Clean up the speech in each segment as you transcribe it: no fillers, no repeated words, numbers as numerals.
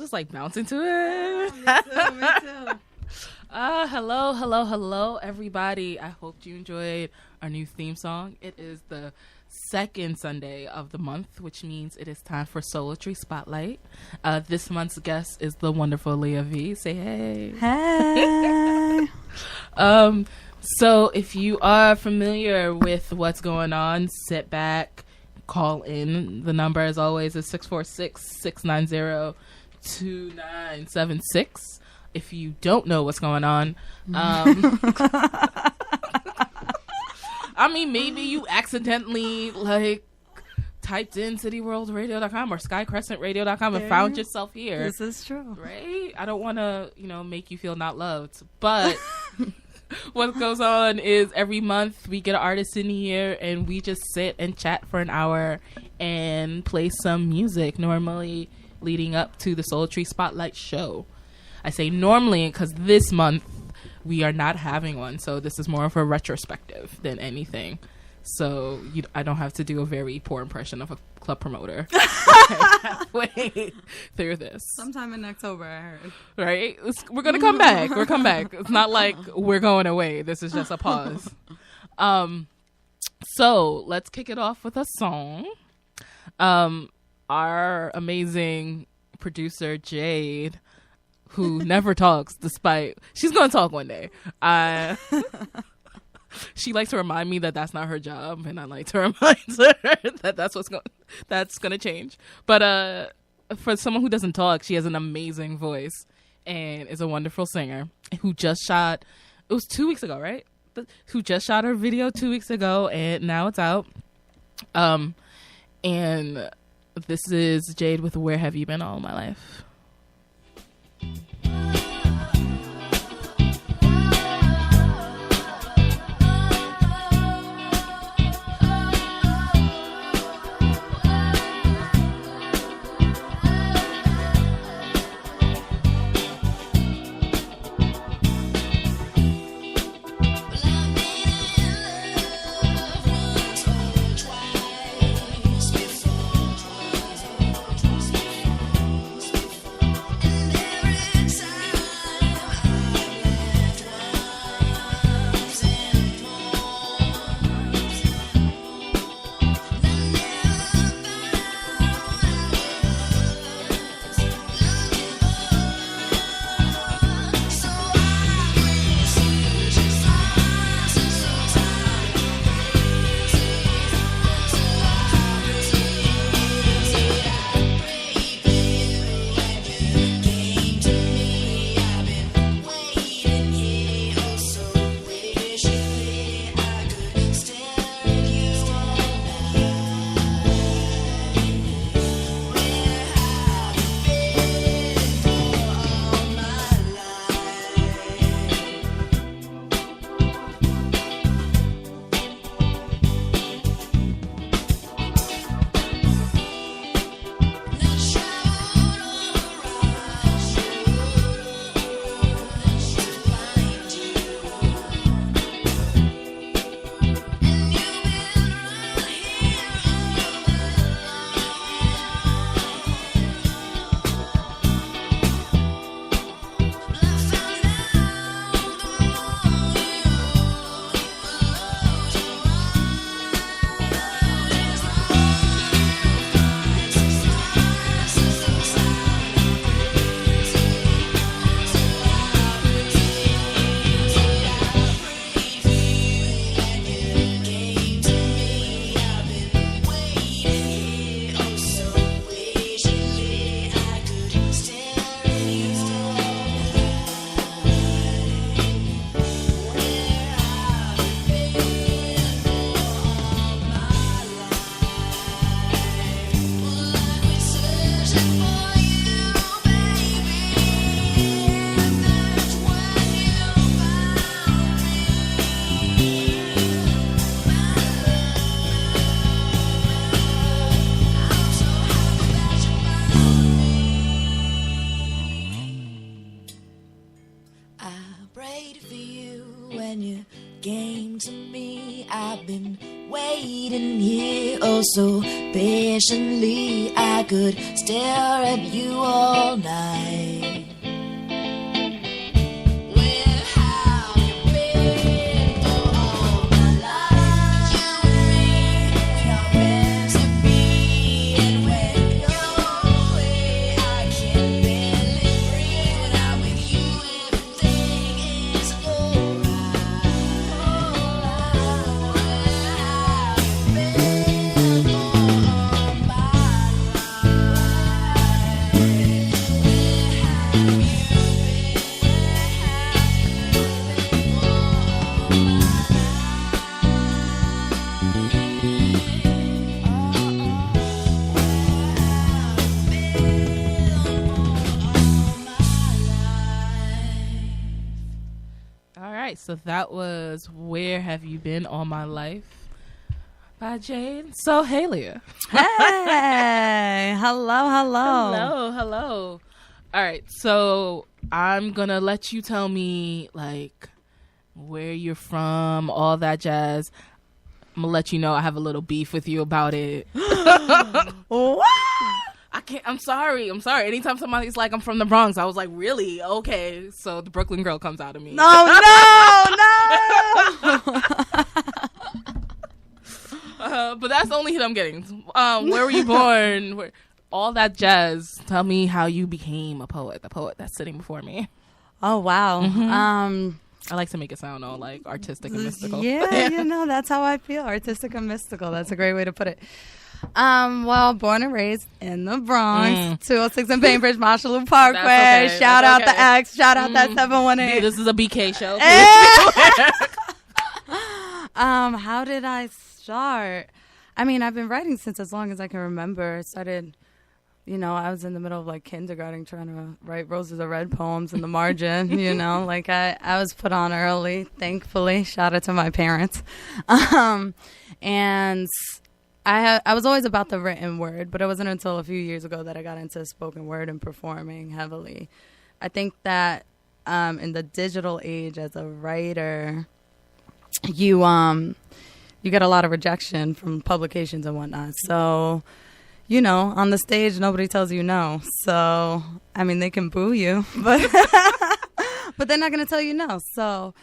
just like bouncing to it. Me too. Hello, everybody. I hope you enjoyed our new theme song. It is the second Sunday of the month, which means it is time for Souletri Spotlight. This month's guest is the wonderful Leah V. Say hey. Hey. So if you are familiar with what's going on, sit back, call in. The number, as always, is 646-690-2976. If you don't know what's going on, I mean, maybe you accidentally typed in cityworldradio.com or skycrescentradio.com and found yourself here. This is true. Right? I don't want to, make you feel not loved. But what goes on is every month we get an artist in here and we just sit and chat for an hour and play some music, normally leading up to the Souletri Spotlight show. I say normally because this month we are not having one, so this is more of a retrospective than anything. So I don't have to do a very poor impression of a club promoter halfway through this. Sometime in October, I heard. Right? We're going to come back. We'll come back. It's not like we're going away. This is just a pause. So let's kick it off with a song. Our amazing producer, Jade, who never talks despite... She's going to talk one day. She likes to remind me that that's not her job, and I like to remind her that that's going to change. But for someone who doesn't talk, she has an amazing voice and is a wonderful singer who just shot... It was 2 weeks ago, right? Who just shot her video 2 weeks ago, and now it's out. And this is Jade with Where Have You Been All My Life? game to me. I've been waiting here oh so patiently. I could stare at you all night. Where have you been for all my life? You and me, we are meant to be. And when you're away, I can barely breathe. When I'm with you, everything is alright. Where have you been for all my All right, so that was Where Have You Been All My Life by Jade. So, hey, Leah. Hey, hello. Hello. All right, so I'm going to let you tell me, like, where you're from, all that jazz. I'm going to let you know I have a little beef with you about it. What? I can't. I'm sorry. Anytime somebody's like, I'm from the Bronx, I was like, really? Okay. So the Brooklyn girl comes out of me. No. But that's the only hit I'm getting. Where were you born? All that jazz. Tell me how you became a poet. The poet that's sitting before me. Oh, wow. I like to make it sound all like artistic and mystical. Yeah, that's how I feel. Artistic and mystical. That's a great way to put it. Well, born and raised in the Bronx, 206 in Bainbridge, Marshall Parkway. Okay. Shout out Okay. the X. Shout out that 718. This is a BK show. How did I start? I mean, I've been writing since as long as I can remember. I started, I was in the middle of like kindergarten trying to write Roses Are Red poems in the margin, like I was put on early, thankfully. Shout out to my parents. And I was always about the written word, but it wasn't until a few years ago that I got into spoken word and performing heavily. I think that in the digital age as a writer, you get a lot of rejection from publications and whatnot. So, on the stage, nobody tells you no. So, I mean, they can boo you, but but they're not going to tell you no. So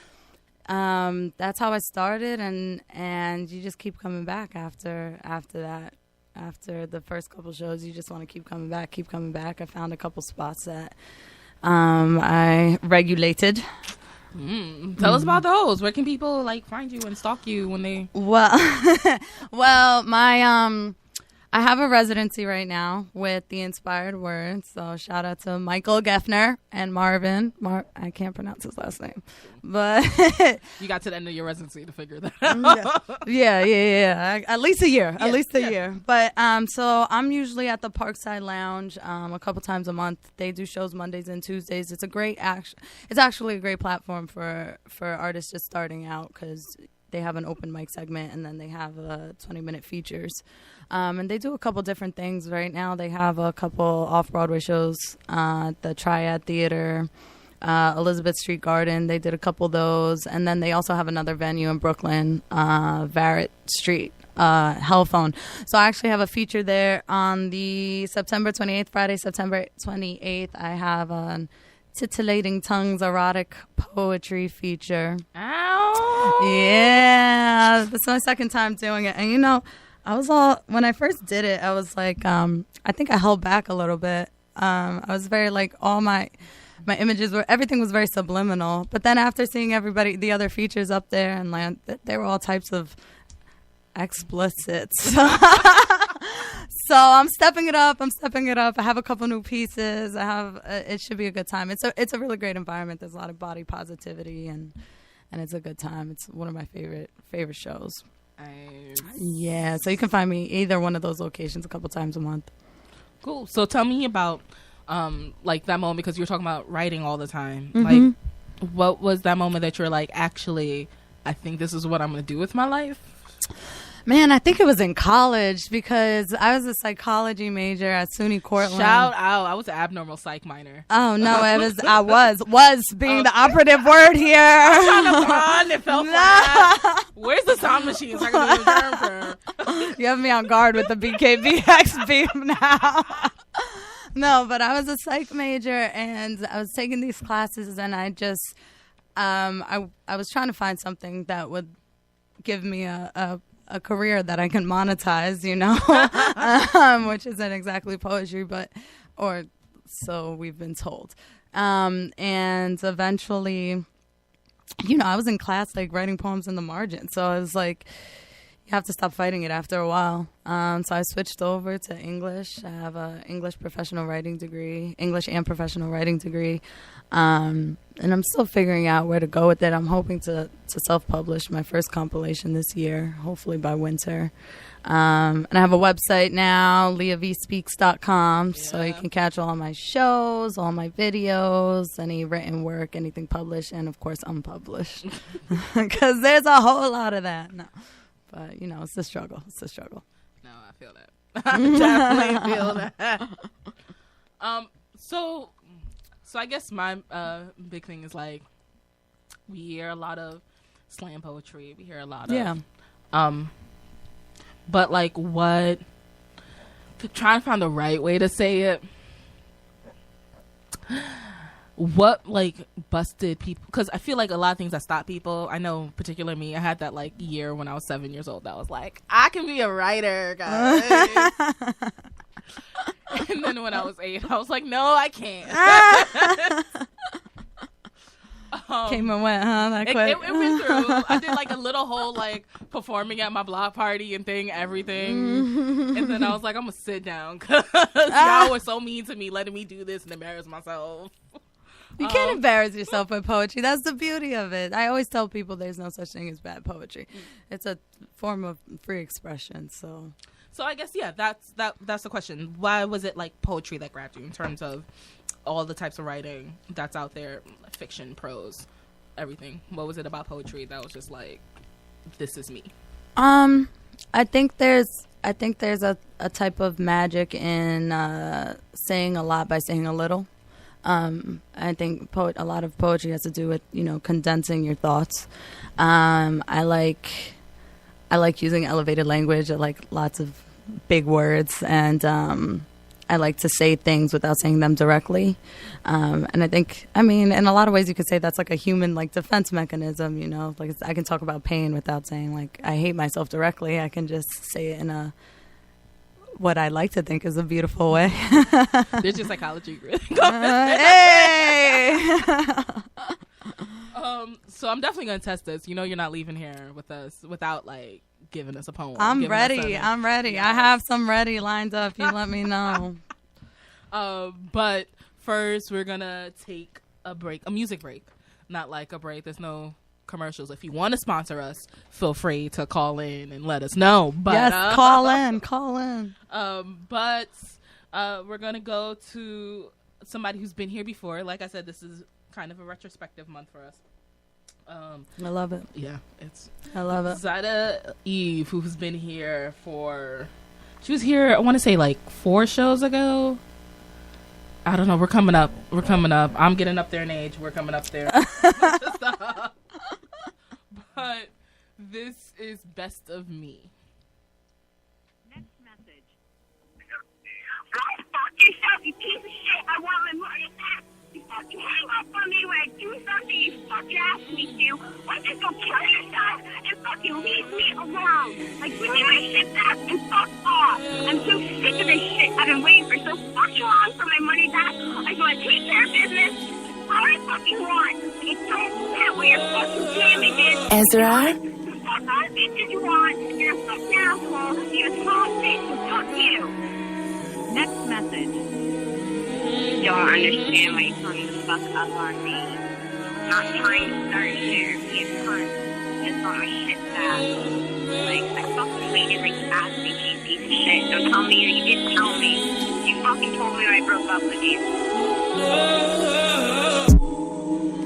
that's how I started, and you just keep coming back after that. After the first couple shows, you just want to keep coming back. I found a couple spots that I regulated. Tell us about those. Where can people find you and stalk you when they? Well, my I have a residency right now with the Inspired Word. So shout out to Michael Geffner and Marvin. I can't pronounce his last name, but you got to the end of your residency to figure that out. Yeah. At least a year. But so I'm usually at the Parkside Lounge a couple times a month. They do shows Mondays and Tuesdays. It's it's actually a great platform for artists just starting out because they have an open mic segment and then they have 20-minute features. And they do a couple different things right now. They have a couple off-Broadway shows, the Triad Theater, Elizabeth Street Garden. They did a couple of those. And then they also have another venue in Brooklyn, Barrett Street, Hellphone. So I actually have a feature there on the September 28th, Friday, September 28th. I have a Titillating Tongues erotic poetry feature. Ow! Yeah, that's my second time doing it. And when I first did it, I was like, I think I held back a little bit. I was very all my images everything was very subliminal. But then after seeing the other features up there, and they were all types of explicits. So I'm stepping it up. I have a couple new pieces. It should be a good time. It's a really great environment. There's a lot of body positivity and it's a good time. It's one of my favorite shows. Nice. Yeah, so you can find me either one of those locations a couple times a month. Cool. So tell me about that moment, because you were talking about writing all the time. Mm-hmm. What was that moment that you're like, actually, I think this is what I'm going to do with my life? Man, I think it was in college because I was a psychology major at SUNY Cortland. Shout out. I was an abnormal psych minor. Oh no, I was being the operative word here. On, it fell flat. Where's the sound machine so I can do the germ? You have me on guard with the BKBX beam now. No, but I was a psych major and I was taking these classes and I just I was trying to find something that would give me a career that I can monetize, you know, which isn't exactly poetry, or so we've been told. And eventually, you know, I was in class like writing poems in the margin. So I was like, you have to stop fighting it after a while. So I switched over to English. I have an English and professional writing degree. And I'm still figuring out where to go with it. I'm hoping to self-publish my first compilation this year, hopefully by winter. And I have a website now, leahvspeaks.com, so you can catch all my shows, all my videos, any written work, anything published, and of course unpublished. Because there's a whole lot of that. No. But, you know, it's a struggle. No, I feel that. I definitely feel that. So I guess my big thing is like we hear a lot of slam poetry. We hear a lot of but like what to try and find the right way to say it. What like busted people? Because I feel like a lot of things that stop people. I know, particularly me. I had that like year when I was 7 years old. That was like, I can be a writer, guys. And then when I was 8, I was like, no, I can't. Came and went, huh? That quick. It went through. I did like a little whole like performing at my block party and everything. And then I was like, I'm gonna sit down because y'all were so mean to me, letting me do this and embarrass myself. You can't embarrass yourself with poetry. That's the beauty of it. I always tell people there's no such thing as bad poetry. It's a form of free expression. So I guess that's the question. Why was it like poetry that grabbed you in terms of all the types of writing that's out there, fiction, prose, everything? What was it about poetry that was just like, this is me? I think there's a type of magic in saying a lot by saying a little. I think a lot of poetry has to do with, you know, condensing your thoughts. I like using elevated language. I like lots of big words, and I like to say things without saying them directly. And I think, I mean, in a lot of ways you could say that's like a human like defense mechanism, you know, like I can talk about pain without saying like I hate myself directly. I can just say it in what I like to think is a beautiful way. There's your psychology really. Hey! So I'm definitely gonna test this. You know, you're not leaving here with us without like giving us a poem. I'm ready. Yes. I have some ready lined up. You let me know. But first we're gonna take a music break. Not like a break. There's no commercials. If you want to sponsor us, feel free to call in and let us know. But yes, call in. But we're gonna go to somebody who's been here before. Like I said, this is kind of a retrospective month for us. I love it. Yeah, I love it. Zida Eve, who's been here she was here, I want to say like 4 shows ago. I don't know. We're coming up. I'm getting up there in age. We're coming up there. But this is Best of Me. Next message. Go fuck yourself, you piece of shit. I want my money back. You fucking hang up on me when I do something you fucking ask me to. Why just go kill yourself and fucking leave me alone? Like, give me my shit back and fuck off. I'm so sick of this shit. I've been waiting for so fucking long for my money back. I just want to take care of business. All I fucking want. You don't care what your fucking damage is. Ezra? Fuck all the bitches you want. You're a fucking asshole. You're a small bitch. Fuck you. Next message. You don't understand why you hung the fuck up on me. I'm not trying to start here. Be a cunt. Just want my shit back. Like, I fucking waited like you asked me, you piece of shit. Don't tell me you didn't tell me. You fucking told me when I broke up with you.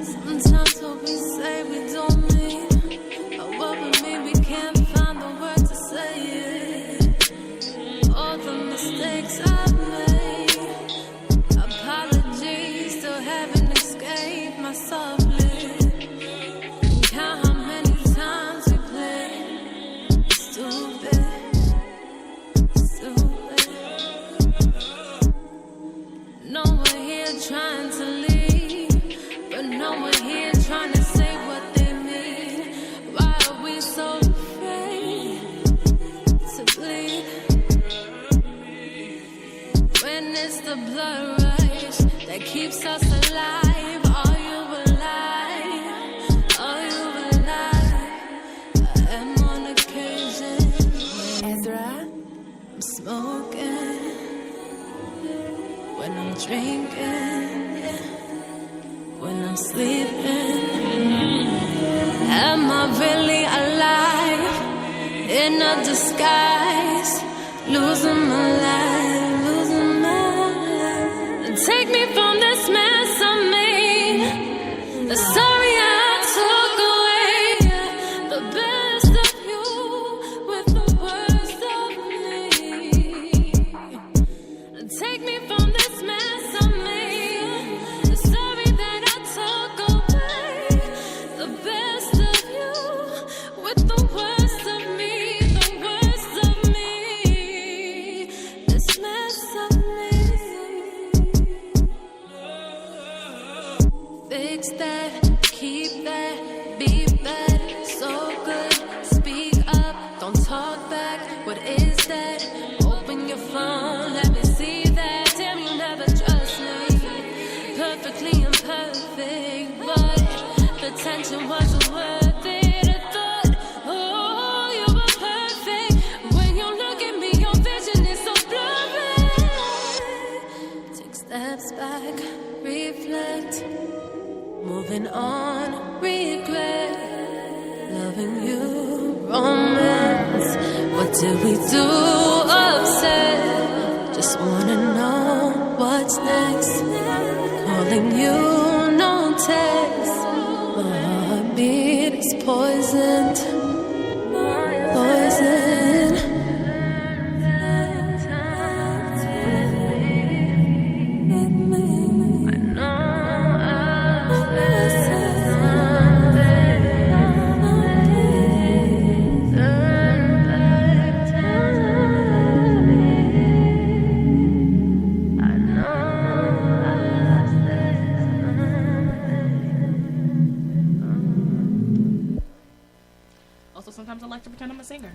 Sometimes what we say we don't mean, but what we mean we can't find the words to say keeps us alive. Are you alive? Are you alive? I am on occasion. Ezra, I'm smoking. When I'm drinking, when I'm sleeping. Am I really alive? In a disguise, losing my life, losing my life. Take me from this mess I made. Sorry I took away the best of you with the worst of me. Take me from this mess I made. Sorry that I took away the best of you with the worst of me, the worst of me. This mess of me. Fix that, keep that, be that, so good. Speak up, don't talk back. What is that? Open your phone, let me see that. Damn, you never trust me. Perfectly imperfect, but the tension wasn't worth it. I thought, oh, you were perfect. When you look at me, your vision is so blurry. Take steps back, reflect. Moving on, regret. Loving you, romance. What did we do? Upset. Just wanna know what's next. Calling you, no text. My heartbeat is poisoned. Poison. I know Also, sometimes I like to pretend I'm a singer.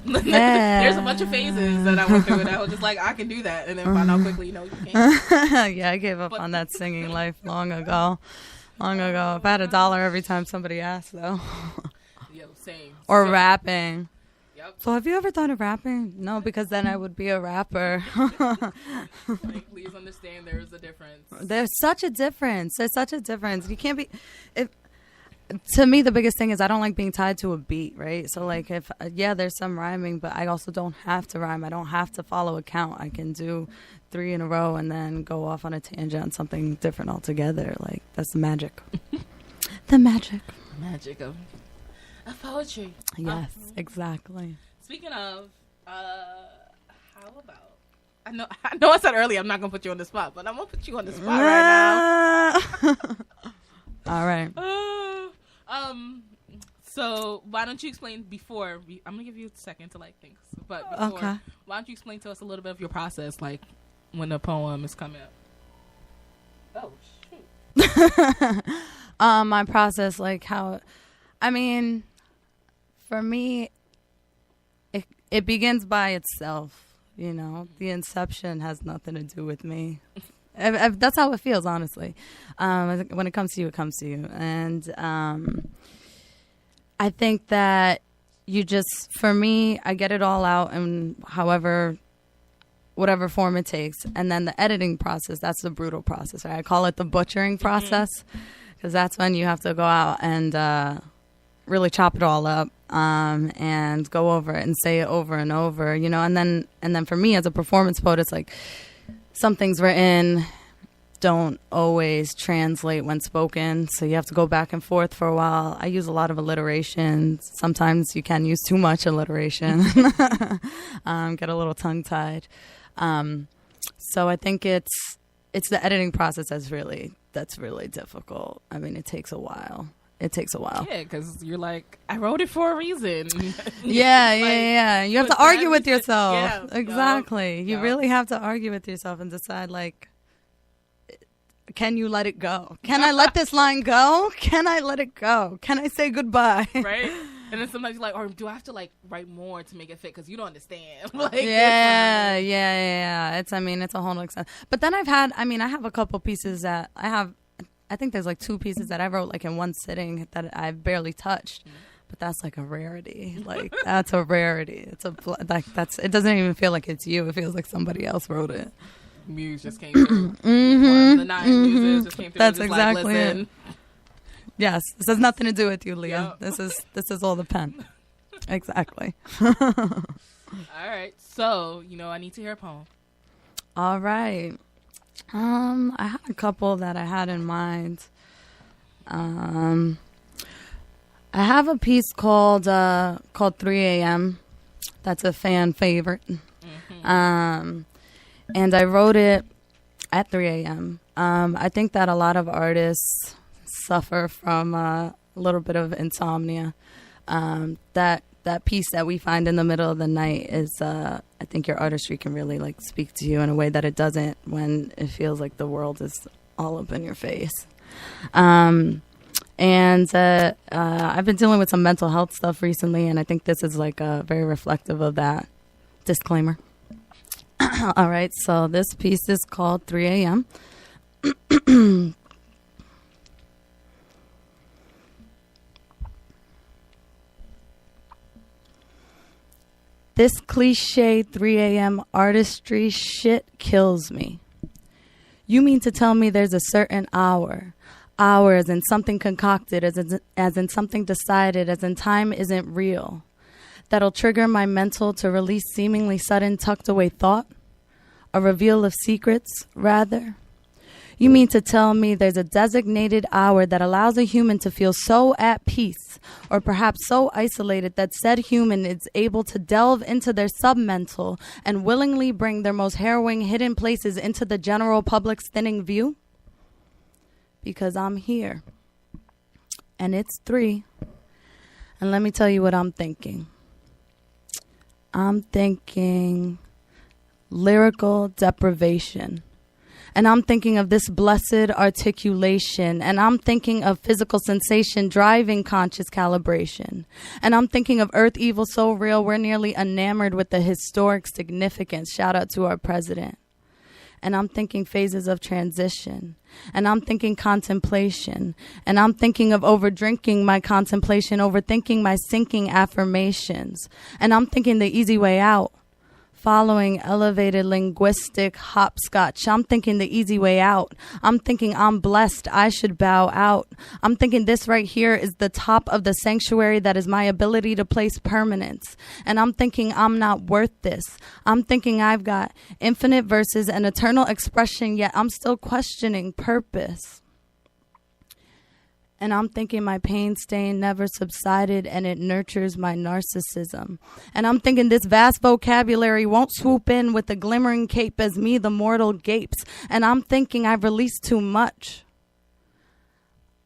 Yeah. There's a bunch of phases that I went through, and I was just like, I can do that, and then find out quickly, no, you can't. Yeah, I gave up on that singing life long ago. Long ago. If I had $1 every time somebody asked, though. Yo, same. Or So- rapping. Yep. So have you ever thought of rapping? No, because then I would be a rapper. Like, please understand there is a difference. There's such a difference. There's such a difference. You can't be... To me, the biggest thing is I don't like being tied to a beat, right? So, like, if... yeah, there's some rhyming, but I also don't have to rhyme. I don't have to follow a count. I can do 3 in a row and then go off on a tangent on something different altogether. Like, that's the magic. The magic. Magic of poetry. Yes, exactly. Speaking of, how about... I know I said earlier I'm not going to put you on the spot, but I'm going to put you on the spot right now. All right. So why don't you explain before I'm gonna give you a second to like think, but before, Okay. why don't you explain to us a little bit of your process, like when the poem is coming up? Oh shoot. My process, like how, I mean, for me, it begins by itself. You know, the inception has nothing to do with me. That's how it feels, honestly. When it comes to you, it comes to you. And I think that you just, for me, I get it all out in whatever form it takes. And then the editing process, that's the brutal process. Right? I call it the butchering process because that's when you have to go out and really chop it all up and go over it and say it over and over, you know. And then for me as a performance poet, it's like, some things written don't always translate when spoken, so you have to go back and forth for a while. I use a lot of alliteration. Sometimes you can use too much alliteration. Get a little tongue-tied. So I think it's the editing process that's really difficult. I mean, it takes a while. Yeah, because you're like, I wrote it for a reason. Yeah. You have to argue with yourself. Yeah, exactly. You yeah. really have to argue with yourself and decide, like, can you let it go? Can I let this line go? Can I let it go? Can I say goodbye? Right? And then sometimes you're like, or do I have to like write more to make it fit? Because you don't understand. Like, yeah. It's a whole nother sense. But then I have a couple pieces that I think there's like 2 pieces that I wrote like in one sitting that I've barely touched. But that's like a rarity. Like that's a rarity. It doesn't even feel like it's you. It feels like somebody else wrote it. Muse just came through. One of the 9 muses just came through. That's just exactly like, listen. it. Yes, this has nothing to do with you, Leah. Yep. This is all the pen. Exactly. All right. So, I need to hear a poem. All right. I had a couple that I had in mind. I have a piece called 3 a.m. That's a fan favorite. And I wrote it at 3 a.m. I think that a lot of artists suffer from a little bit of insomnia. That piece that we find in the middle of the night is, I think your artistry can really like speak to you in a way that it doesn't when it feels like the world is all up in your face. And I've been dealing with some mental health stuff recently, and I think this is like very reflective of that. Disclaimer. All right, so this piece is called 3 a.m. This cliche 3 a.m. artistry shit kills me. You mean to tell me there's a certain hour as in something concocted, as in something decided, as in time isn't real, that'll trigger my mental to release seemingly sudden tucked away thought? A reveal of secrets, rather? You mean to tell me there's a designated hour that allows a human to feel so at peace, or perhaps so isolated that said human is able to delve into their submental and willingly bring their most harrowing hidden places into the general public's thinning view? Because I'm here. And it's 3. And let me tell you what I'm thinking. I'm thinking lyrical deprivation. And I'm thinking of this blessed articulation. And I'm thinking of physical sensation driving conscious calibration. And I'm thinking of earth evil so real we're nearly enamored with the historic significance. Shout out to our president. And I'm thinking phases of transition. And I'm thinking contemplation. And I'm thinking of overdrinking my contemplation, overthinking my sinking affirmations. And I'm thinking the easy way out. Following elevated linguistic hopscotch. I'm thinking the easy way out. I'm thinking I'm blessed. I should bow out. I'm thinking this right here is the top of the sanctuary that is my ability to place permanence. And I'm thinking I'm not worth this. I'm thinking I've got infinite verses and eternal expression, yet I'm still questioning purpose. And I'm thinking my pain stain never subsided and it nurtures my narcissism. And I'm thinking this vast vocabulary won't swoop in with a glimmering cape as me, the mortal, gapes. And I'm thinking I've released too much.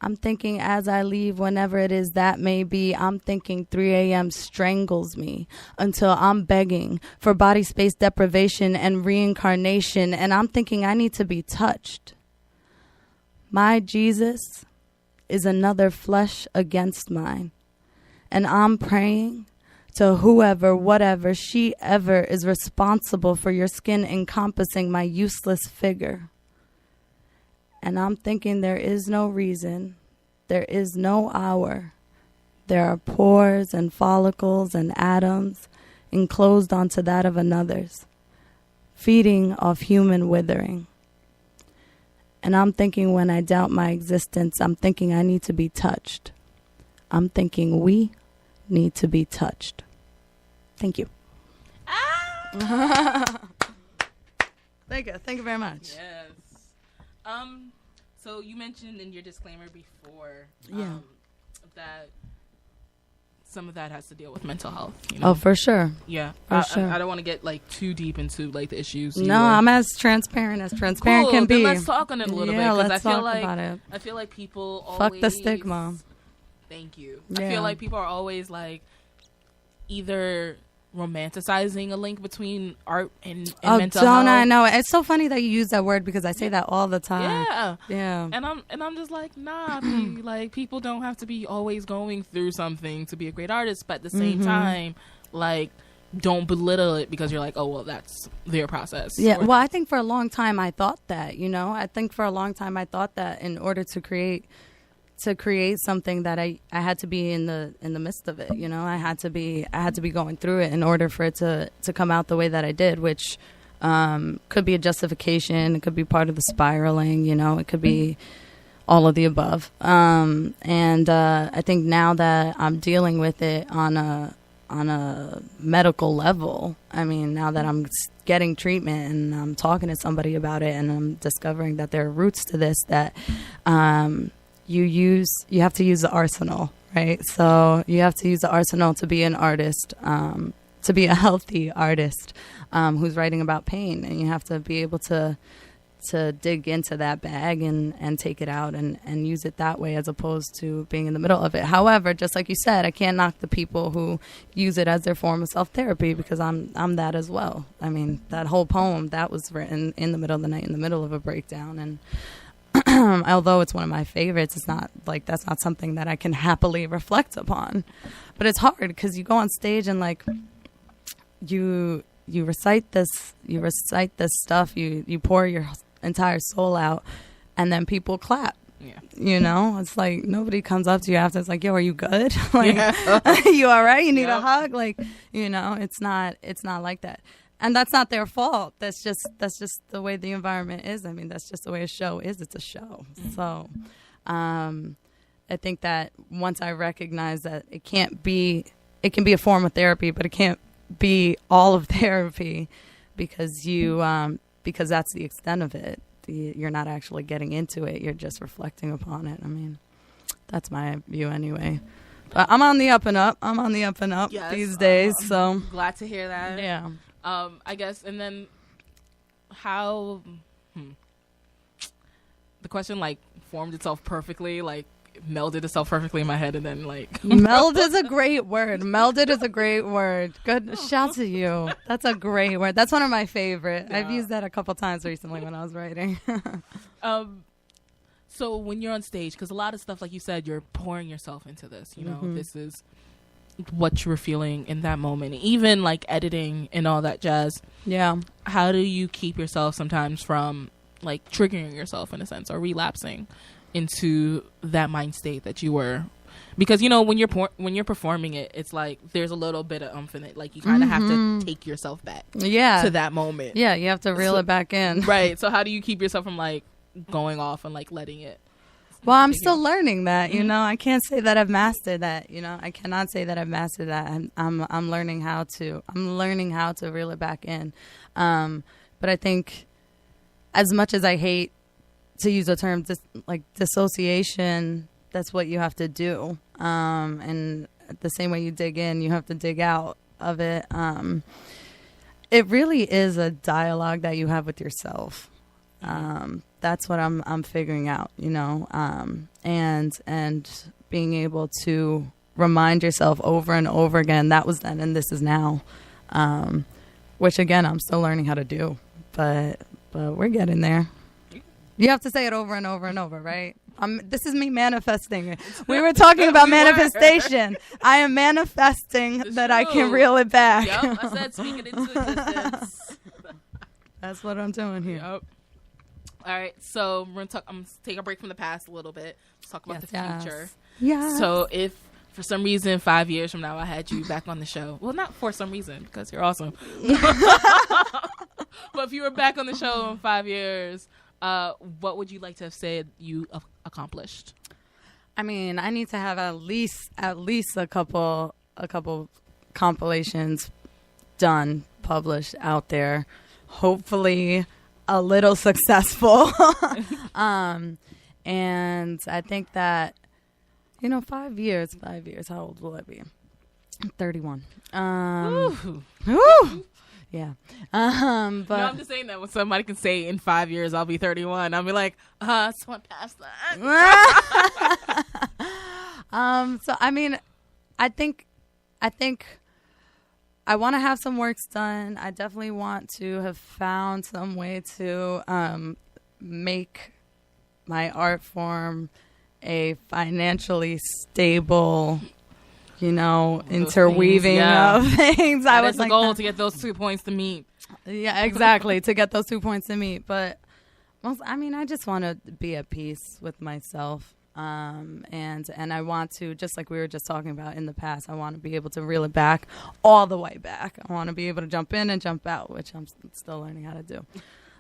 I'm thinking as I leave, whenever it is that may be, I'm thinking 3 a.m. strangles me until I'm begging for body space deprivation and reincarnation. And I'm thinking I need to be touched. My Jesus is another flesh against mine. And I'm praying to whoever, whatever, she ever is responsible for your skin encompassing my useless figure. And I'm thinking there is no reason, there is no hour. There are pores and follicles and atoms enclosed onto that of another's, feeding off human withering. And I'm thinking when I doubt my existence, I'm thinking I need to be touched. I'm thinking we need to be touched. Thank you. Thank you. Thank you very much. Yes. So you mentioned in your disclaimer before that some of that has to deal with mental health. Oh, for sure. Yeah. For sure. I don't want to get like too deep into like the issues. No, I'm as transparent cool, can be. Then let's talk on it a little bit. Yeah, Because let's talk about it. I feel like people always... Fuck the stigma. Thank you. Yeah. I feel like people are always like either romanticizing a link between art and Oh, mental don't health. I know? It's so funny that you use that word because I say that all the time. Yeah. Yeah. And I'm just like, nah, like people don't have to be always going through something to be a great artist, but at the same time, like, don't belittle it because you're like, oh well, that's their process. Yeah, Or well, I think for a long time I thought that, I think for a long time I thought that in order to create something that I had to be in the midst of it, I had to be going through it in order for it to come out the way that I did, which could be a justification, it could be part of the spiraling, it could be all of the above. And I think now that I'm dealing with it on a medical level, I mean, now that I'm getting treatment and I'm talking to somebody about it and I'm discovering that there are roots to this, that you have to use the arsenal, right? So you have to use the arsenal to be an artist, to be a healthy artist who's writing about pain, and you have to be able to dig into that bag and take it out and use it that way as opposed to being in the middle of it. However, just like you said, I can't knock the people who use it as their form of self-therapy because I'm that as well. I mean, that whole poem, that was written in the middle of the night, in the middle of a breakdown. And although it's one of my favorites, it's not like that's not something that I can happily reflect upon. But it's hard because you go on stage and like you recite this stuff, you pour your entire soul out, and then people clap. Yeah. It's like nobody comes up to you after. It's like, yo, are you good? Like, you all right? You need a hug? Like, it's not like that. And that's not their fault. That's just the way the environment is. I mean, that's just the way a show is. It's a show. So, I think that once I recognize that it can be a form of therapy, but it can't be all of therapy because because that's the extent of it. You're not actually getting into it. You're just reflecting upon it. I mean, that's my view anyway. But I'm on the up and up. These days. So glad to hear that. Yeah. I guess, and then how the question like formed itself perfectly, like melded itself perfectly in my head, and then like meld is a great word. Melded is a great word. Good shout to you. That's a great word. That's one of my favorite. Yeah. I've used that a couple times recently when I was writing. So when you're on stage, because a lot of stuff, like you said, you're pouring yourself into this. This is what you were feeling in that moment, even like editing and all that jazz. Yeah. How do you keep yourself sometimes from like triggering yourself in a sense or relapsing into that mind state that you were? Because when you're performing it, it's like there's a little bit of oomph in it. Like you kind of have to take yourself back to that moment. Yeah, you have to reel it back in. Right. So how do you keep yourself from like going off and like letting it? Well, I'm still learning that, I can't say that I've mastered that, I cannot say that I've mastered that. I'm learning how to reel it back in. But I think as much as I hate to use the term like dissociation, that's what you have to do. And the same way you dig in, you have to dig out of it. It really is a dialogue that you have with yourself. That's what I'm figuring out, and being able to remind yourself over and over again, that was then and this is now, which again, I'm still learning how to do, but we're getting there. You have to say it over and over and over, right? This is me manifesting. We were talking about manifestation. I am manifesting that I can reel it back. Yep, I said speak it into existence. That's what I'm doing here. Yep. All right, so we're gonna I'm gonna take a break from the past a little bit. Let's talk about the future. Yeah. So if for some reason 5 years from now I had you back on the show, well, not for some reason because you're awesome, but if you were back on the show in 5 years, what would you like to have said you accomplished? I mean, I need to have at least a couple compilations done, published out there. Hopefully a little successful. And I think that, 5 years, how old will I be? 31. Woo! Yeah. But no, I'm just saying that when somebody can say in 5 years I'll be 31, I'll be like, someone past that. So I mean, I think I want to have some works done. I definitely want to have found some way to make my art form a financially stable, interweaving of things. I was the goal to get those 2 points to meet. Yeah, exactly. To get those 2 points to meet. But I just want to be at peace with myself. And I want to, just like we were just talking about in the past, I want to be able to reel it back all the way back. I want to be able to jump in and jump out, which I'm still learning how to do.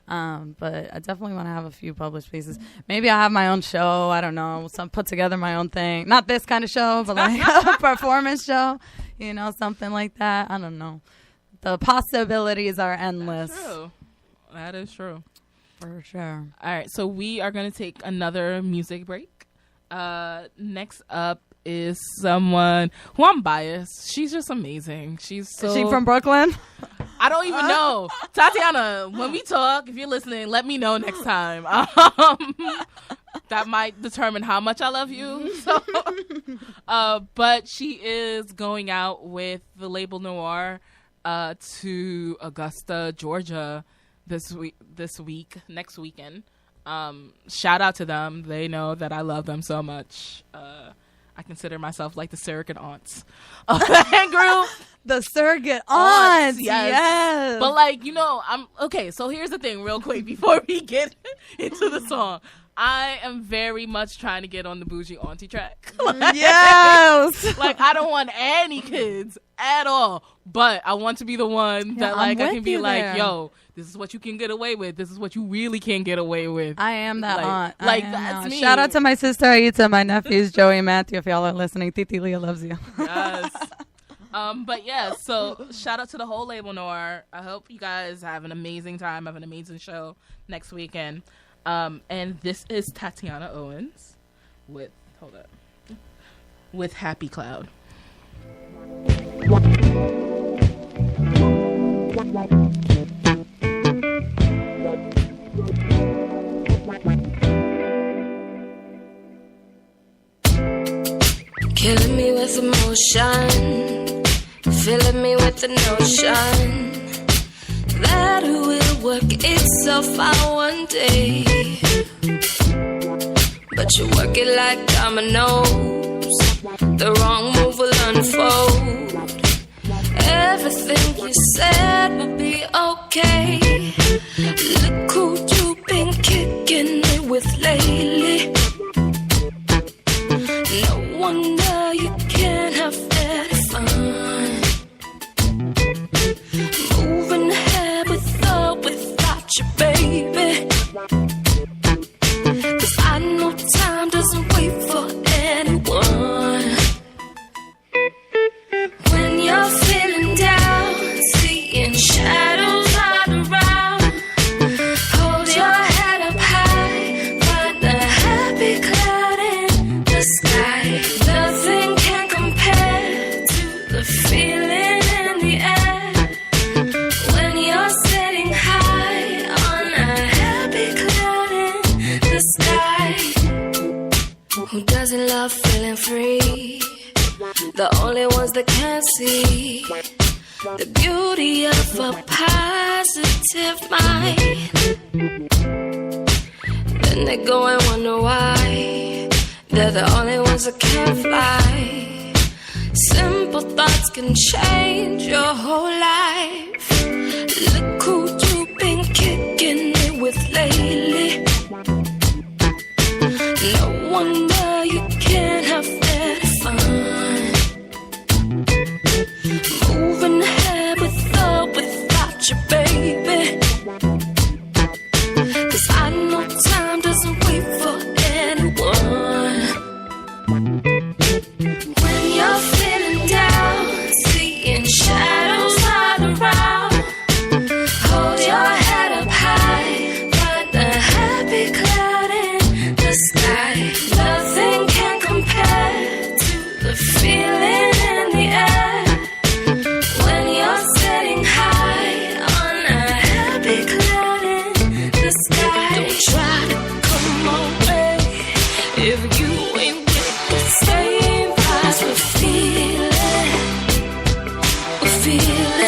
But I definitely want to have a few published pieces. Maybe I'll have my own show. I don't know. Put together my own thing. Not this kind of show, but like a performance show, something like that. I don't know. The possibilities are endless. That's true. That is true. For sure. All right. So we are going to take another music break. Next up is someone who I'm biased. She's just amazing. Is she from Brooklyn? I don't even know. Tatiana, when we talk, if you're listening, let me know next time. That might determine how much I love you. So, but she is going out with the label Noir to Augusta, Georgia next weekend. Shout out to them. They know that I love them so much. I consider myself like the surrogate aunts of that group. The surrogate aunts, yes. But I'm okay. So here's the thing, real quick, before we get into the song. I am very much trying to get on the bougie auntie track. Yes. I don't want any kids at all, but I want to be the one that I can be like, there. Yo, this is what you can get away with. This is what you really can get away with. I am that aunt. That's me. Shout out to my sister Aita, my nephews Joey and Matthew. If y'all are listening, Titi Leah loves you. Yes. But yeah, so shout out to the whole label Noir. I hope you guys have an amazing time, have an amazing show next weekend. And this is Tatiana Owens with Happy Cloud. Killing me with emotion, filling me with the notion that it will work itself out one day. But you work it like dominoes, the wrong move will unfold. Everything you said will be okay. Look who you've been kicking it with lately. No wonder you can't have any fun. Moving ahead with or without you, baby. 'Cause I know time doesn't wait for anyone. When you're feeling down, seeing shadows all around, hold your head up high, find a happy cloud in the sky. Nothing can compare to the feeling in the air when you're sitting high on a happy cloud in the sky. Who doesn't love feeling free? The only ones that can see the beauty of a positive mind. Then they go and wonder why they're the only ones that can fly. Simple thoughts can change your whole life. Look who you've been kicking it with lately. No wonder you can't have any fun. Moving ahead with or without you, baby. 'Cause I know time doesn't wait for anyone. When you're feeling down, seeing shadows all around, hold your head up high, find a happy cloud in the sky. Nothing can compare to the feeling in the air when you're sitting high on a happy cloud in the sky. Don't try to come away if you ain't with the same vibes we're feeling. We're feeling.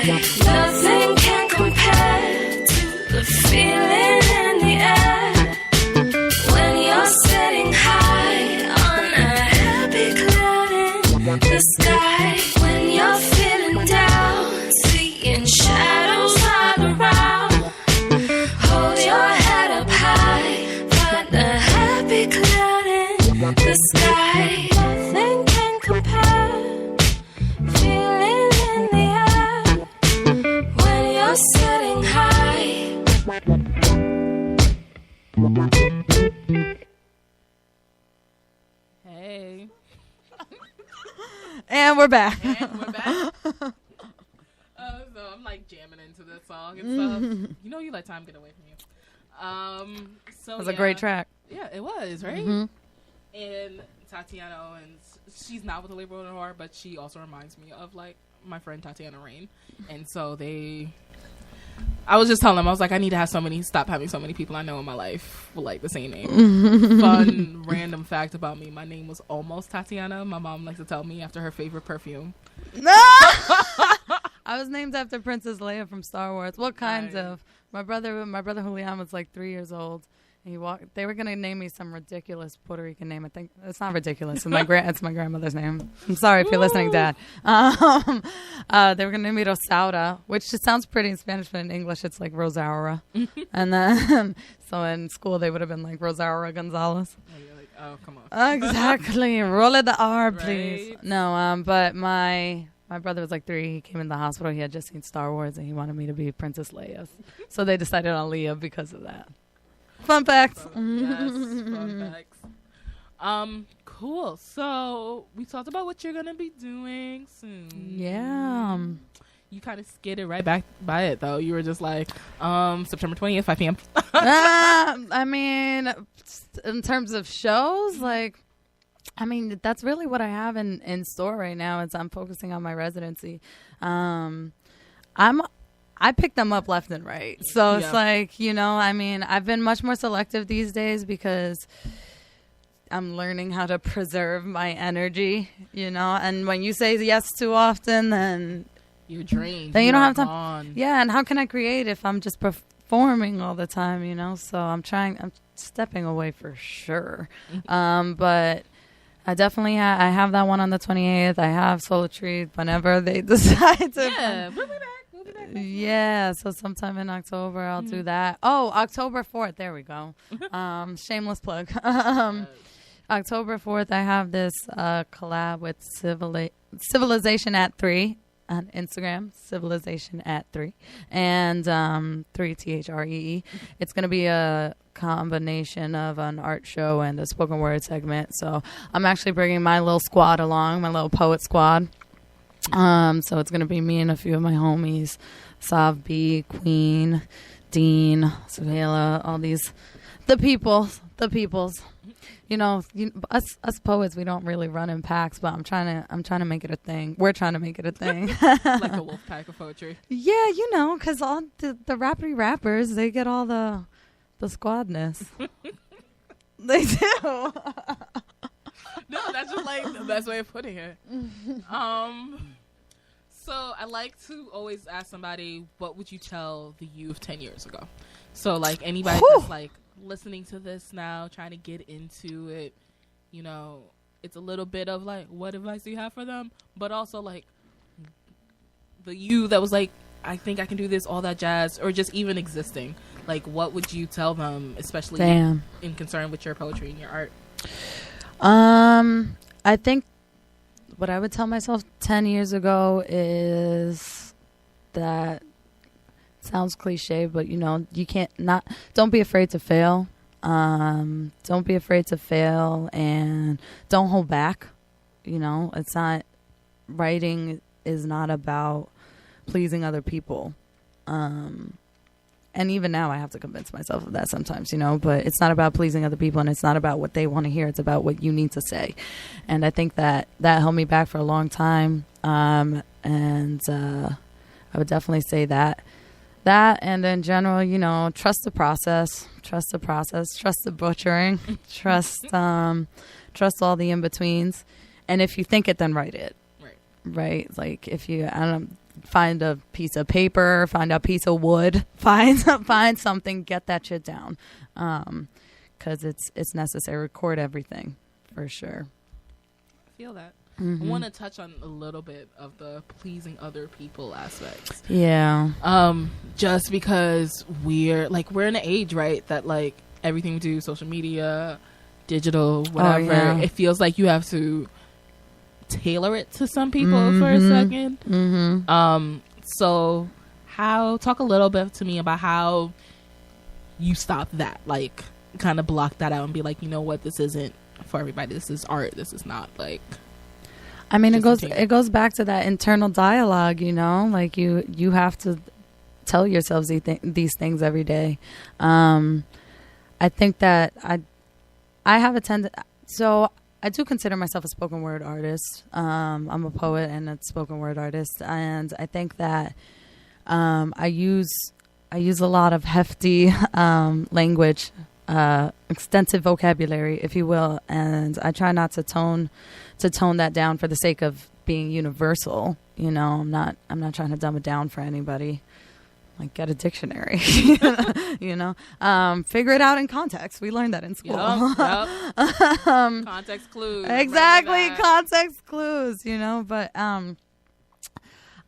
sky. Nothing can compare to the feeling in the air when you're sitting high on a happy cloud in the sky. When you're feeling down, seeing shadows all around, hold your head up high, find a happy cloud in the sky. Nothing can compare, feeling in the air when you're sitting high. Hey. And we're back. And we're back. So I'm like jamming into this song and stuff. You know, you let time get away from you. So It was a great track. Yeah, it was, right? And Tatiana Owens, she's not with the label anymore, but she also reminds me of like my friend Tatiana Rain. And so I was just telling them, I was like, I need to stop having so many people I know in my life with like the same name. Fun random fact about me: my name was almost Tatiana. My mom likes to tell me after her favorite perfume. No. I was named after Princess Leia from Star Wars. What kinds of? My brother Julian was like 3 years old. And they were gonna name me some ridiculous Puerto Rican name. I think it's not ridiculous. It's my grandmother's name. I'm sorry if you're listening, Dad. They were gonna name me Rosaura, which just sounds pretty in Spanish, but in English it's like Rosaura. And then so in school they would have been like Rosaura Gonzalez. And you're like, oh, come on. Exactly. Roll it the R, please. Right. No, but my brother was like 3. He came in the hospital. He had just seen Star Wars, and he wanted me to be Princess Leia. So they decided on Leah because of that. Fun facts. Yes, fun facts. Cool. So we talked about what you're gonna be doing soon. Yeah. You kind of skidded right back by it though. You were just like, September 20th, 5 p.m. I mean, in terms of shows, like, I mean, that's really what I have in store right now. Is I'm focusing on my residency. I pick them up left and right. So it's like, you know, I mean, I've been much more selective these days because I'm learning how to preserve my energy, you know. And when you say yes too often, then you're drained. Then you don't have time. Gone. Yeah, and how can I create if I'm just performing all the time, you know? So I'm stepping away for sure. But I definitely I have that one on the 28th. I have Souletri whenever they decide to. Yeah, we'll be back. Yeah, so sometime in October I'll do that. Oh, October 4th. There we go. Shameless plug. October 4th, I have this collab with Civilization at 3 on Instagram, Civilization at 3, and 3THREE. It's going to be a combination of an art show and a spoken word segment. So I'm actually bringing my little squad along, my little poet squad. So it's going to be me and a few of my homies, Sav B, Queen, Dean, Suhaila, all these, the peoples. You know, us poets, we don't really run in packs, but I'm trying to make it a thing. We're trying to make it a thing. Like a wolf pack of poetry. Yeah, you know, because all the rappery rappers, they get all the squadness. They do. No, that's just like the best way of putting it. So I like to always ask somebody, what would you tell the you of 10 years ago? So like anybody that's like listening to this now, trying to get into it, you know, it's a little bit of like, what advice do you have for them? But also like the you that was like, I think I can do this, all that jazz, or just even existing. Like, what would you tell them, especially in concern with your poetry and your art? I think what I would tell myself 10 years ago is that, sounds cliche, but you know, don't be afraid to fail. Don't be afraid to fail and don't hold back. You know, writing is not about pleasing other people. And even now I have to convince myself of that sometimes, you know, but it's not about pleasing other people and it's not about what they want to hear. It's about what you need to say. And I think that held me back for a long time. I would definitely say that, and in general, you know, trust the process, trust the butchering, trust all the in-betweens. And if you think it, then write it. Right. right? Like if you, I don't know, find a piece of paper, find a piece of wood, find something, get that shit down, because it's necessary. Record everything for sure. I feel that. I want to touch on a little bit of the pleasing other people aspects. Yeah. Just because we're in an age, right, that like everything we do, social media, digital, whatever, it feels like you have to tailor it to some people for a second. So talk a little bit to me about how you stop that, like kind of block that out and be like, you know what, this isn't for everybody. This is art. This is not like. I mean, it goes back to that internal dialogue, you know, like you have to tell yourselves these things every day. I think that I have a tendency, so I do consider myself a spoken word artist. I'm a poet and a spoken word artist, and I think that I use a lot of hefty language, extensive vocabulary, if you will, and I try not to tone that down for the sake of being universal. You know, I'm not trying to dumb it down for anybody. Like, get a dictionary, you know, figure it out in context. We learned that in school. Yep. Context clues. Exactly. Context clues, you know, but,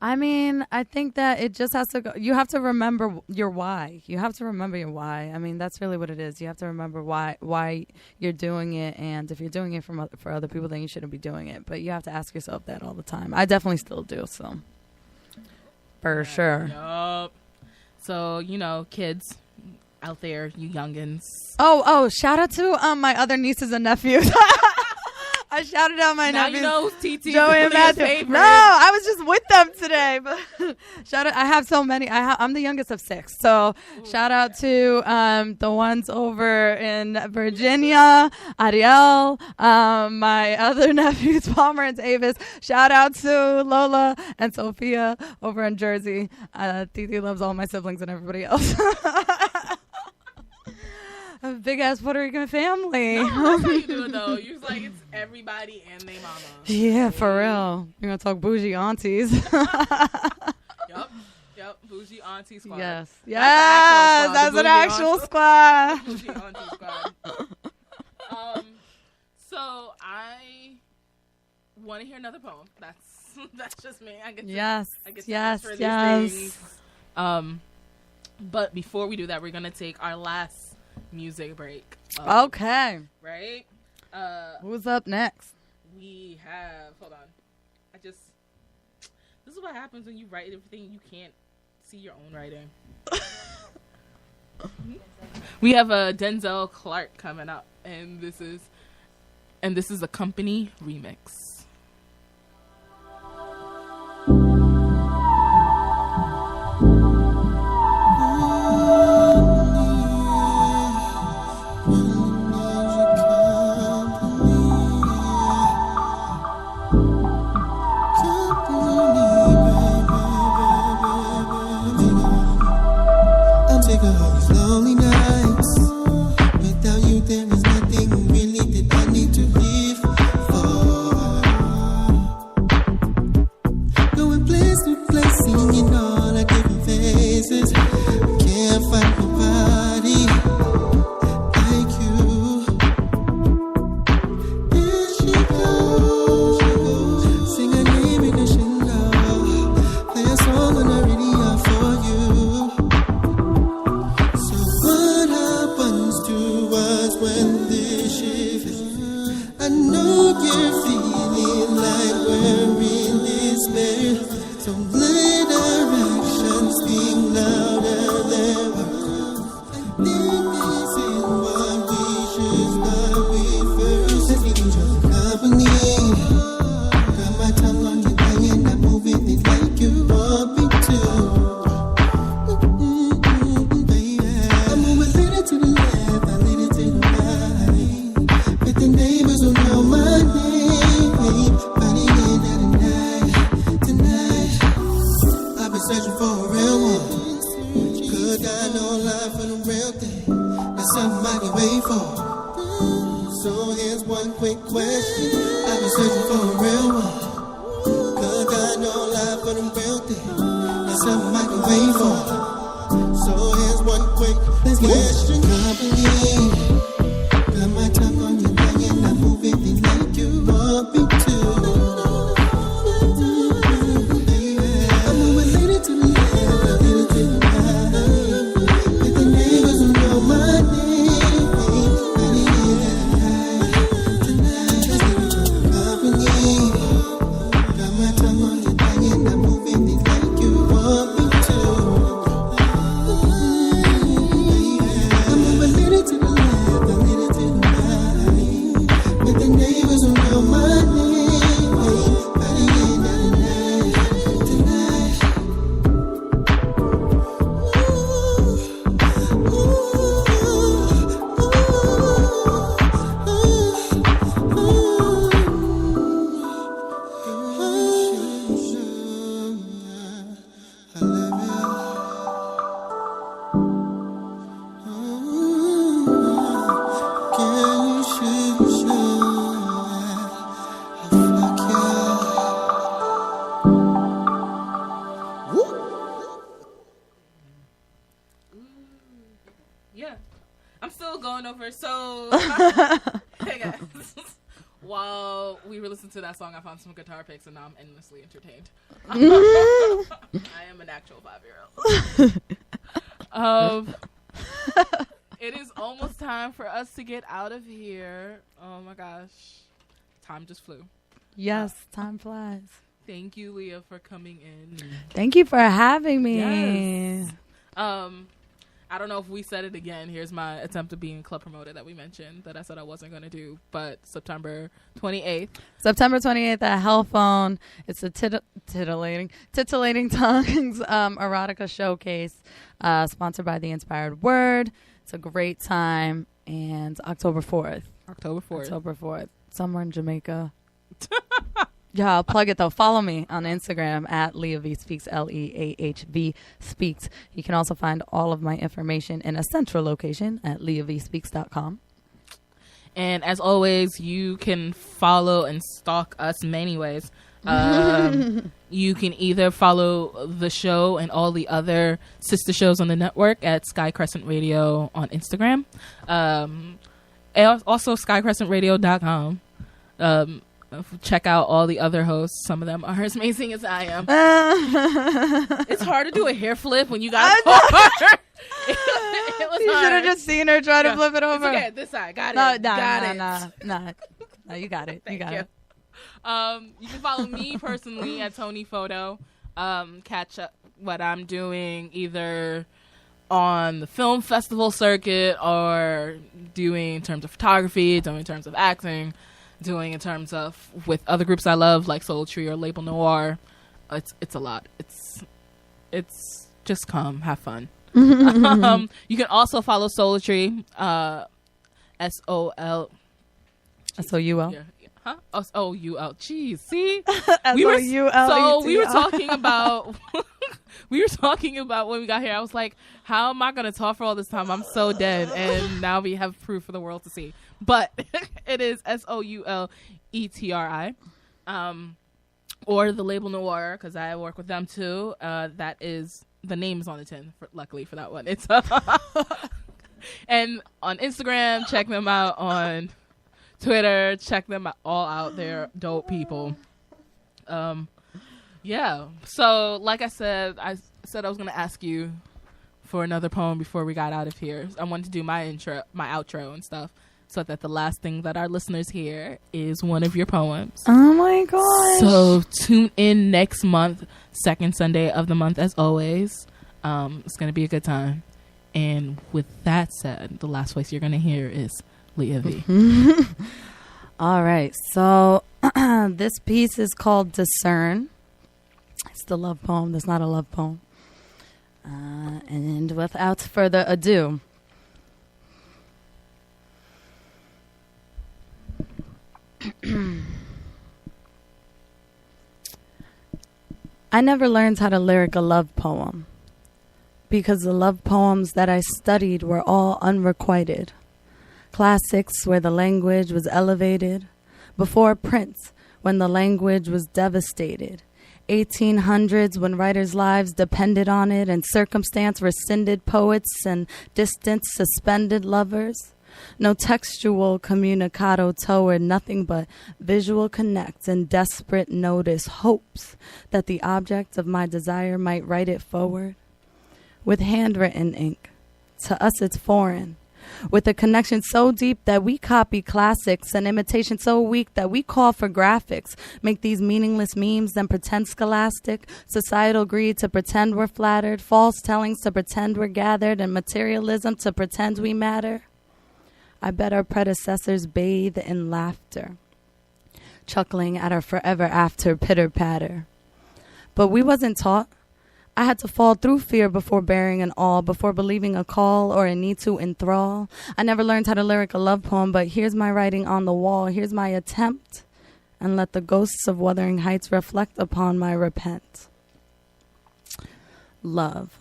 I mean, I think that it just has to go. You have to remember your why. You have to remember your why. I mean, that's really what it is. You have to remember why you're doing it. And if you're doing it for other people, then you shouldn't be doing it. But you have to ask yourself that all the time. I definitely still do. So for sure. Yup. So, you know, kids out there, you youngins. Oh, shout out to my other nieces and nephews. I shouted out my nephews. Now you know TT Joey and Matthew. favorite. No, I was just with them today. But shout out! I have so many. I'm the youngest of 6. So shout out to the ones over in Virginia, Ariel, my other nephews, Palmer and Davis. Shout out to Lola and Sophia over in Jersey. Titi loves all my siblings and everybody else. A big ass Puerto Rican family. No, that's how you do it though. You're like, it's everybody and they mama. Yeah, for real. You're gonna talk bougie aunties. Yep. Bougie auntie squad. Yes. That's an actual squad. Bougie auntie squad. So I want to hear another poem. That's just me. I get to ask for these things. But before we do that, we're gonna take our last music break. Okay. Right? Who's up next? We have, hold on. This is what happens when you write everything, you can't see your own writing. We have a Denzel Clark coming up, and this is a Company remix. So here's one quick question. I've been searching for a real one. Cause for them wealthy. That's something I can wait for. So here's one quick question. Company, got my tongue on your tongue and I move it the like you want me to. I'm moving little to the left, a little to the right. With the neighbors who know my name. Tonight, company, got my tongue on your tongue and I move it the like you want me to. I'm moving little to the left, a little to the right. With the neighbors who know my name. By the end of the night, tonight. I love you. Can you shoot? Yeah. I'm still going over. So, hey guys. While we were listening to that song, I found some guitar picks, and now I'm endlessly entertained. I am an actual 5-year-old. It is almost time for us to get out of here. Oh my gosh. Time just flew. Yes, time flies. Thank you, Leah, for coming in. Thank you for having me. Yes. I don't know if we said it again. Here's my attempt at being club promoter that we mentioned that I said I wasn't going to do. But September 28th. September 28th at Hellphone. It's a titillating tongues erotica showcase sponsored by The Inspired Word. It's a great time. And October 4th. October 4th. Somewhere in Jamaica. Yeah, I'll plug it though. Follow me on Instagram at Leah V Speaks, LEAHV Speaks. You can also find all of my information in a central location at leahvspeaks.com. And as always, you can follow and stalk us many ways. You can either follow the show and all the other sister shows on the network at Sky Crescent Radio on Instagram. And also skycrescentradio.com. Check out all the other hosts. Some of them are as amazing as I am. It's hard to do a hair flip when you got it hard. It was You should have hard. just seen her try to flip it over. It's okay, this side. Got it. No, you got it. Thank you. You can follow me personally at Tony Photo. Catch up what I'm doing either on the film festival circuit or doing in terms of photography, doing in terms of acting, doing in terms of with other groups I love like Souletri or Label Noir. It's a lot. It's just come, have fun. You can also follow Souletri, SOL. SOUL. Yeah. Huh? SOUL. Jeez, see? We were talking about we were talking about when we got here. I was like, how am I going to talk for all this time? I'm so dead. And now we have proof for the world to see. But it is SOULETRI. Or the Label Noir, because I work with them too. That is, the name is on the tin, luckily for that one. It's and on Instagram, check them out. On Twitter, check them all out. They're dope people. Yeah. So, like I said I was going to ask you for another poem before we got out of here. I wanted to do my outro and stuff, so that the last thing that our listeners hear is one of your poems. Oh my gosh. So tune in next month, second Sunday of the month as always. It's going to be a good time. And with that said, the last voice you're going to hear is Leah V. All right. So this piece is called Discern. It's the love poem. That's not a love poem. And without further ado, I never learned how to lyric a love poem because the love poems that I studied were all unrequited. Classics where the language was elevated, before Prince when the language was devastated, 1800s when writers' lives depended on it and circumstance rescinded poets and distance suspended lovers. No textual communicado toward nothing but visual connect and desperate notice hopes that the object of my desire might write it forward. With handwritten ink, to us it's foreign. With a connection so deep that we copy classics, an imitation so weak that we call for graphics, make these meaningless memes, then pretend scholastic, societal greed to pretend we're flattered, false tellings to pretend we're gathered, and materialism to pretend we matter. I bet our predecessors bathe in laughter, chuckling at our forever after pitter-patter. But we wasn't taught. I had to fall through fear before bearing an awe, before believing a call or a need to enthrall. I never learned how to lyric a love poem, but here's my writing on the wall. Here's my attempt, and let the ghosts of Wuthering Heights reflect upon my repent. Love.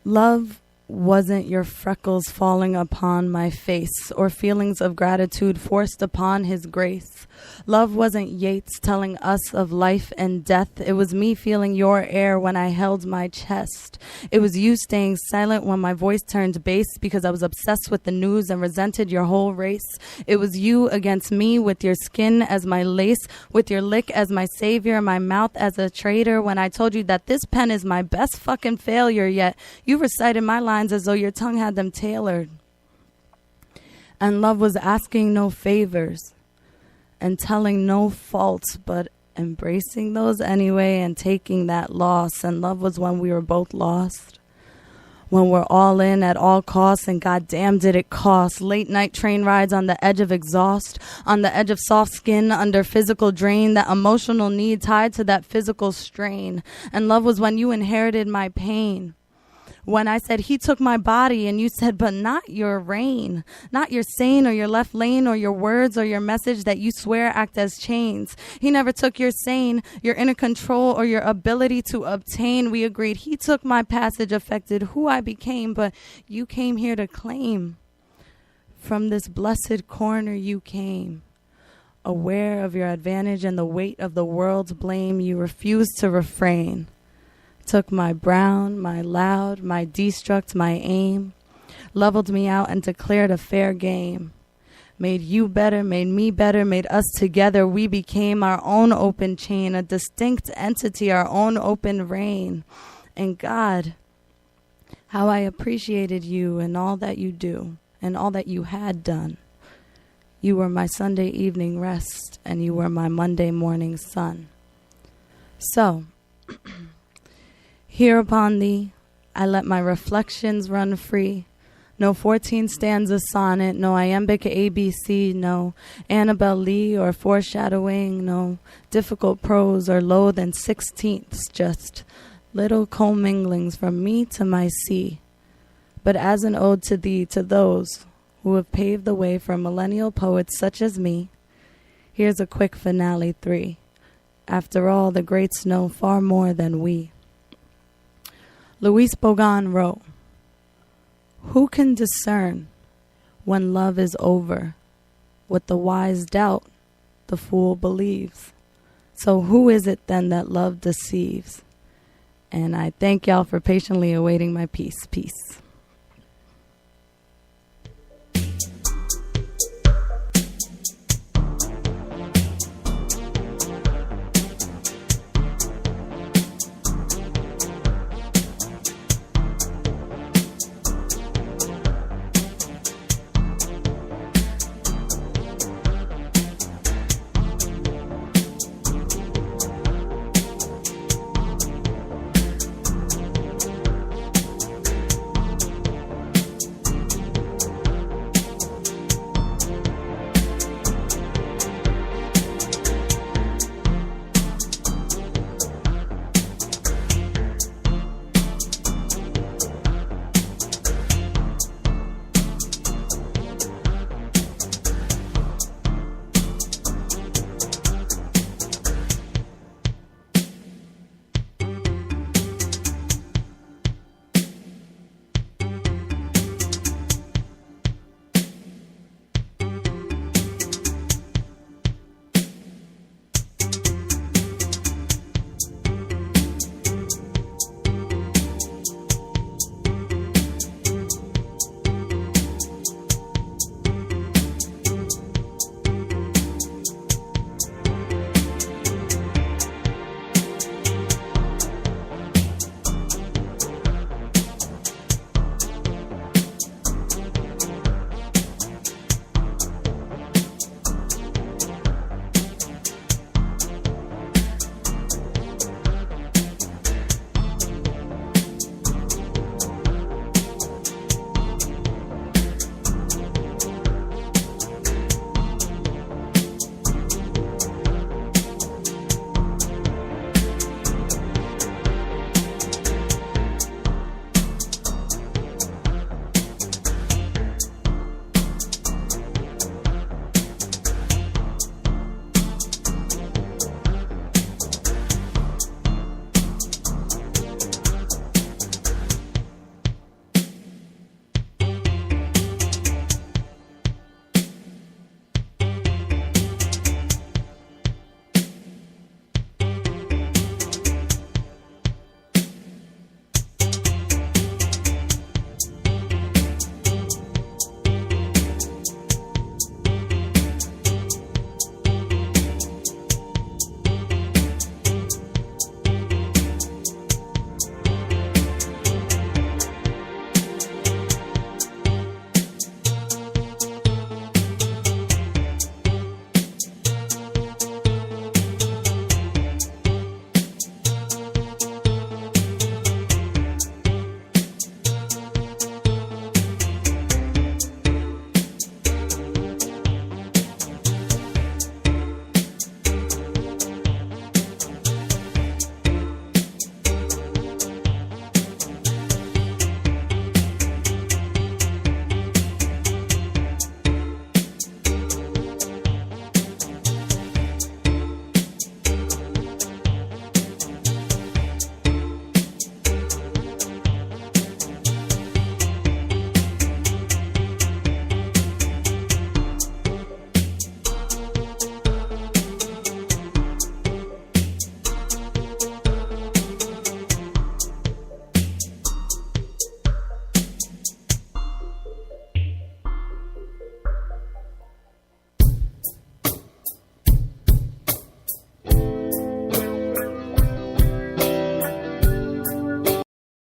Love wasn't your freckles falling upon my face or feelings of gratitude forced upon his grace. Love wasn't Yeats telling us of life and death. It was me feeling your air when I held my chest. It was you staying silent when my voice turned bass because I was obsessed with the news and resented your whole race. It was you against me with your skin as my lace, with your lick as my savior, my mouth as a traitor when I told you that this pen is my best fucking failure, yet you recited my lines as though your tongue had them tailored. And love was asking no favors and telling no faults, but embracing those anyway and taking that loss. And love was when we were both lost, when we're all in at all costs, and goddamn did it cost. Late night train rides on the edge of exhaust, on the edge of soft skin under physical drain, that emotional need tied to that physical strain. And love was when you inherited my pain, when I said he took my body and you said, but not your reign, not your sane or your left lane or your words or your message that you swear act as chains. He never took your sane, your inner control or your ability to obtain. We agreed he took my passage, affected who I became, but you came here to claim. From this blessed corner you came. Aware of your advantage and the weight of the world's blame, you refused to refrain. Took my brown, my loud, my destruct, my aim, leveled me out and declared a fair game. Made you better, made me better, made us together. We became our own open chain, a distinct entity, our own open reign. And God, how I appreciated you and all that you do and all that you had done. You were my Sunday evening rest and you were my Monday morning sun. So, here upon thee, I let my reflections run free. No 14 stanza sonnet, no iambic ABC, no Annabel Lee or foreshadowing, no difficult prose or low than 16ths, just little comminglings from me to my sea. But as an ode to thee, to those who have paved the way for millennial poets such as me, here's a quick finale 3. After all, the greats know far more than we. Louis Bogan wrote, who can discern when love is over? What the wise doubt, the fool believes. So who is it then that love deceives? And I thank y'all for patiently awaiting my piece. Peace.